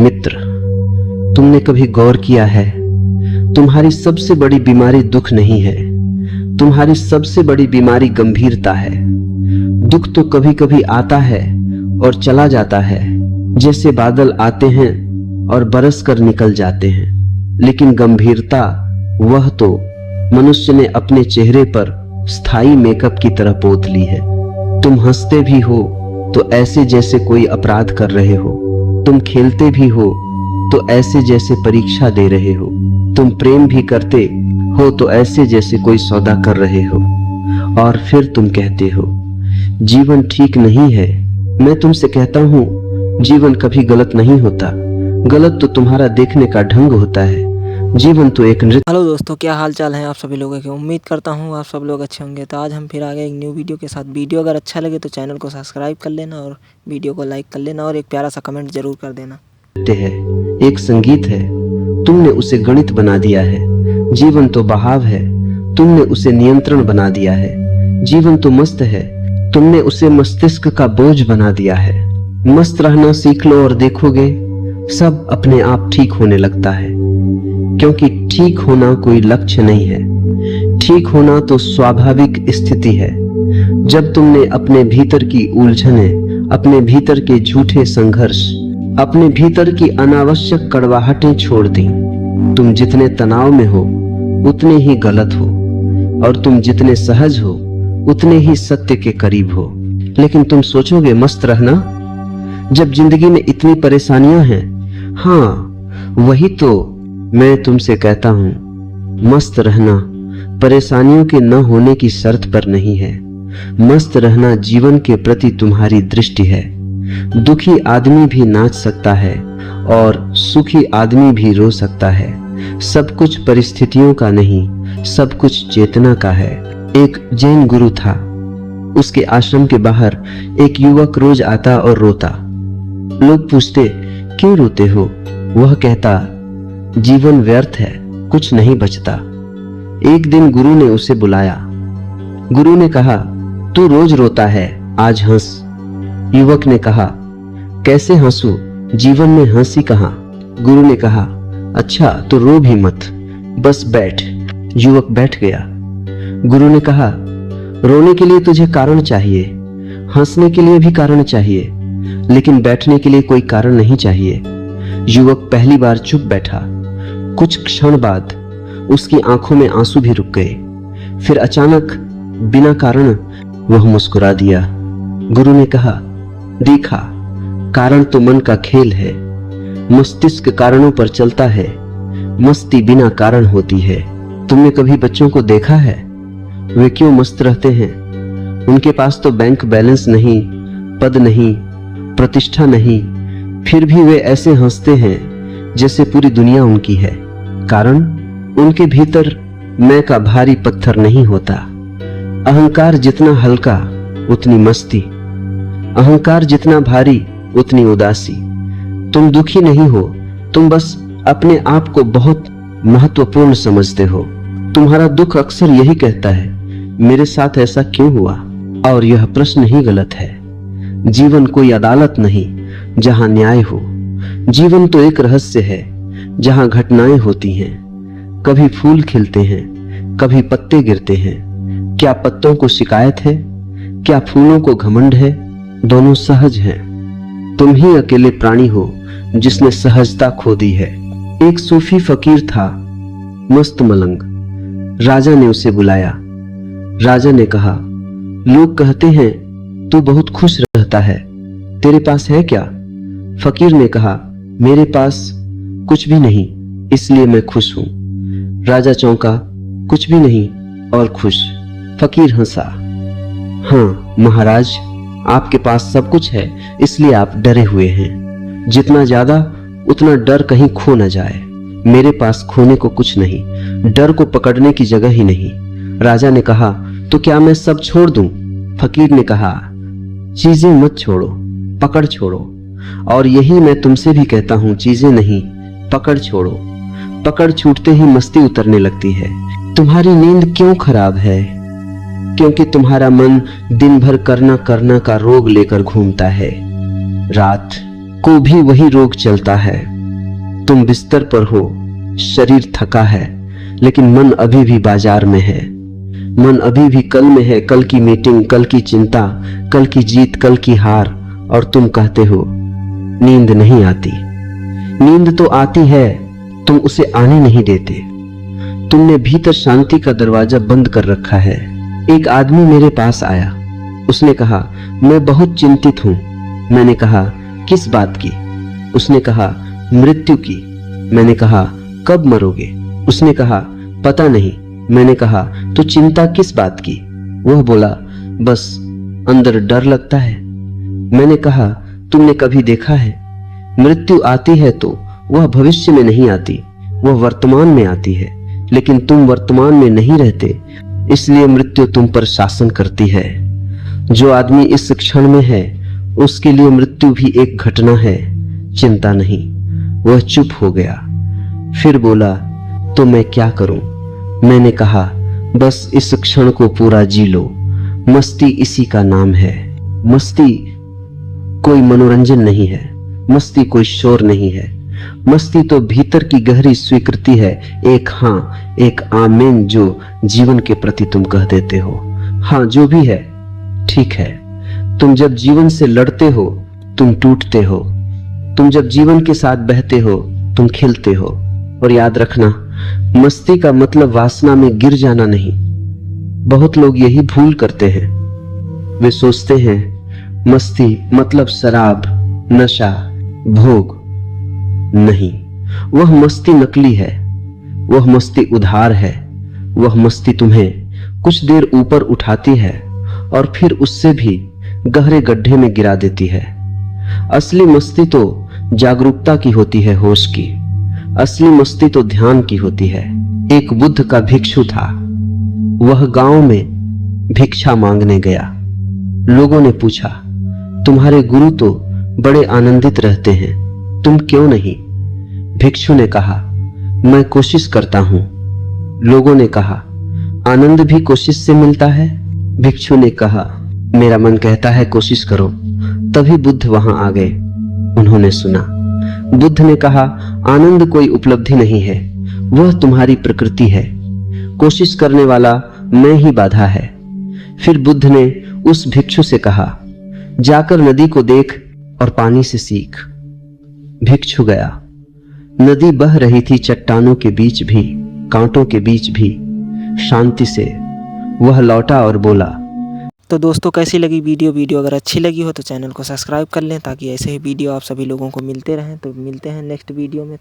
मित्र, तुमने कभी गौर किया है, तुम्हारी सबसे बड़ी बीमारी दुख नहीं है, तुम्हारी सबसे बड़ी बीमारी गंभीरता है। दुख तो कभी कभी आता है और चला जाता है, जैसे बादल आते हैं और बरस कर निकल जाते हैं, लेकिन गंभीरता वह तो मनुष्य ने अपने चेहरे पर स्थायी मेकअप की तरह पोत ली है। तुम हंसते भी हो तो ऐसे जैसे कोई अपराध कर रहे हो, तुम खेलते भी हो तो ऐसे जैसे परीक्षा दे रहे हो, तुम प्रेम भी करते हो तो ऐसे जैसे कोई सौदा कर रहे हो, और फिर तुम कहते हो जीवन ठीक नहीं है। मैं तुमसे कहता हूं जीवन कभी गलत नहीं होता, गलत तो तुम्हारा देखने का ढंग होता है। जीवन तो एक नृत्य। हेलो दोस्तों, क्या हाल चाल है आप सभी लोगों के। उम्मीद करता हूँ आप सब लोग अच्छे होंगे। तो आज हम फिर आ गए एक न्यू वीडियो के साथ। वीडियो अगर अच्छा लगे तो चैनल को सब्सक्राइब कर लेना और वीडियो को लाइक कर लेना और एक प्यारा सा कमेंट जरूर कर देना। है एक संगीत है, तुमने उसे गणित बना दिया है। जीवन तो बहाव है, तुमने उसे नियंत्रण बना दिया है। जीवन तो मस्त है, तुमने उसे मस्तिष्क का बोझ बना दिया है। मस्त रहना सीख लो और देखोगे सब अपने आप ठीक होने लगता है, क्योंकि ठीक होना कोई लक्ष्य नहीं है, ठीक होना तो स्वाभाविक स्थिति है। जब तुमने अपने भीतर की उलझनें, अपने भीतर के झूठे संघर्ष, अपने भीतर की अनावश्यक कड़वाहटें छोड़ दी, तुम जितने तनाव में हो उतने ही गलत हो, और तुम जितने सहज हो उतने ही सत्य के करीब हो। लेकिन तुम सोचोगे मस्त रहना, जब जिंदगी में इतनी परेशानियां हैं। हाँ, वही तो मैं तुमसे कहता हूं, मस्त रहना परेशानियों के न होने की शर्त पर नहीं है। मस्त रहना जीवन के प्रति तुम्हारी दृष्टि है। दुखी आदमी भी नाच सकता है और सुखी आदमी भी रो सकता है। सब कुछ परिस्थितियों का नहीं, सब कुछ चेतना का है। एक जैन गुरु था, उसके आश्रम के बाहर एक युवक रोज आता और रोता। लोग पूछते क्यों रोते हो? वह कहता जीवन व्यर्थ है, कुछ नहीं बचता। एक दिन गुरु ने उसे बुलाया। गुरु ने कहा तू रोज रोता है, आज हंस। युवक ने कहा कैसे हंसू, जीवन में हंसी कहां? गुरु ने कहा अच्छा तो रो भी मत, बस बैठ। युवक बैठ गया। गुरु ने कहा रोने के लिए तुझे कारण चाहिए, हंसने के लिए भी कारण चाहिए, लेकिन बैठने के लिए कोई कारण नहीं चाहिए। युवक पहली बार चुप बैठा। कुछ क्षण बाद उसकी आंखों में आंसू भी रुक गए। फिर अचानक बिना कारण वह मुस्कुरा दिया। गुरु ने कहा देखा, कारण तो मन का खेल है, मस्तिष्क कारणों पर चलता है, मस्ती बिना कारण होती है। तुमने कभी बच्चों को देखा है? वे क्यों मस्त रहते हैं? उनके पास तो बैंक बैलेंस नहीं, पद नहीं, प्रतिष्ठा नहीं, फिर भी वे ऐसे हंसते हैं जैसे पूरी दुनिया उनकी है। कारण उनके भीतर मैं का भारी पत्थर नहीं होता। अहंकार जितना हल्का उतनी मस्ती, अहंकार जितना भारी उतनी उदासी। तुम दुखी नहीं हो, तुम बस अपने आप को बहुत महत्वपूर्ण समझते हो। तुम्हारा दुख अक्सर यही कहता है मेरे साथ ऐसा क्यों हुआ, और यह प्रश्न ही गलत है। जीवन कोई अदालत नहीं जहां न्याय हो। जीवन तो एक रहस्य है जहां घटनाएं होती हैं। कभी फूल खिलते हैं, कभी पत्ते गिरते हैं। क्या पत्तों को शिकायत है? क्या फूलों को घमंड है? दोनों सहज हैं। तुम ही अकेले प्राणी हो जिसने सहजता खो दी है। एक सूफी फकीर था, मस्त मलंग। राजा ने उसे बुलाया। राजा ने कहा लोग कहते हैं तू बहुत खुश रहता है, तेरे पास है क्या? फकीर ने कहा मेरे पास कुछ भी नहीं, इसलिए मैं खुश हूं। राजा चौंका, कुछ भी नहीं और खुश? फकीर हंसा। हाँ महाराज, आपके पास सब कुछ है, इसलिए आप डरे हुए हैं। जितना ज्यादा उतना डर कहीं खो न जाए। मेरे पास खोने को कुछ नहीं, डर को पकड़ने की जगह ही नहीं। राजा ने कहा तो क्या मैं सब छोड़ दूं? फकीर ने कहा चीजें मत छोड़ो, पकड़ छोड़ो। और यही मैं तुमसे भी कहता हूं, चीजें नहीं, पकड़ छोड़ो। पकड़ छूटते ही मस्ती उतरने लगती है। तुम्हारी नींद क्यों खराब है? क्योंकि तुम्हारा मन दिन भर करना करना का रोग लेकर घूमता है। रात को भी वही रोग चलता है। तुम बिस्तर पर हो, शरीर थका है, लेकिन मन अभी भी बाजार में है। मन अभी भी कल में है, कल की मीटिंग, कल की चिंता, कल की जीत, कल की हार। और तुम कहते हो नींद नहीं आती। नींद तो आती है, तुम उसे आने नहीं देते। तुमने भीतर शांति का दरवाजा बंद कर रखा है। एक आदमी मेरे पास आया, उसने कहा मैं बहुत चिंतित हूं। मैंने कहा किस बात की? उसने कहा मृत्यु की। मैंने कहा कब मरोगे? उसने कहा पता नहीं। मैंने कहा तो चिंता किस बात की? वह बोला बस अंदर डर लगता है। मैंने कहा तुमने कभी देखा है, मृत्यु आती है तो वह भविष्य में नहीं आती, वह वर्तमान में आती है। लेकिन तुम वर्तमान में नहीं रहते, इसलिए मृत्यु तुम पर शासन करती है। जो आदमी इस क्षण में है, उसके लिए मृत्यु भी एक घटना है, चिंता नहीं। वह चुप हो गया, फिर बोला तो मैं क्या करूं? मैंने कहा बस इस क्षण को पूरा जी लो। मस्ती इसी का नाम है। मस्ती कोई मनोरंजन नहीं है, मस्ती कोई शोर नहीं है। मस्ती तो भीतर की गहरी स्वीकृति है, एक हाँ, एक आमीन जो जीवन के प्रति तुम कह देते हो। हाँ, जो भी है ठीक है। तुम जब जीवन से लड़ते हो, तुम टूटते हो। तुम जब जीवन के साथ बहते हो, तुम खिलते हो। और याद रखना, मस्ती का मतलब वासना में गिर जाना नहीं। बहुत लोग यही भूल करते हैं। वे सोचते हैं मस्ती मतलब शराब, नशा, भोग। नहीं, वह मस्ती नकली है, वह मस्ती उधार है। वह मस्ती तुम्हें कुछ देर ऊपर उठाती है और फिर उससे भी गहरे गड्ढे में गिरा देती है। असली मस्ती तो जागरूकता की होती है, होश की। असली मस्ती तो ध्यान की होती है। एक बुद्ध का भिक्षु था। वह गांव में भिक्षा मांगने गया। लोगों ने पूछा तुम्हारे गुरु तो बड़े आनंदित रहते हैं, तुम क्यों नहीं? भिक्षु ने कहा मैं कोशिश करता हूं। लोगों ने कहा आनंद भी कोशिश से मिलता है? भिक्षु ने कहा मेरा मन कहता है कोशिश करो। तभी बुद्ध वहां आ गए। उन्होंने सुना। बुद्ध ने कहा आनंद कोई उपलब्धि नहीं है, वह तुम्हारी प्रकृति है। कोशिश करने वाला मैं ही बाधा है। फिर बुद्ध ने उस भिक्षु से कहा जाकर नदी को देख और पानी से सीख। भिक्षु गया। नदी बह रही थी, चट्टानों के बीच भी, कांटों के बीच भी, शांति से। वह लौटा और बोला। तो दोस्तों कैसी लगी वीडियो अगर अच्छी लगी हो तो चैनल को सब्सक्राइब कर लें ताकि ऐसे ही वीडियो आप सभी लोगों को मिलते रहें। तो मिलते हैं नेक्स्ट वीडियो में।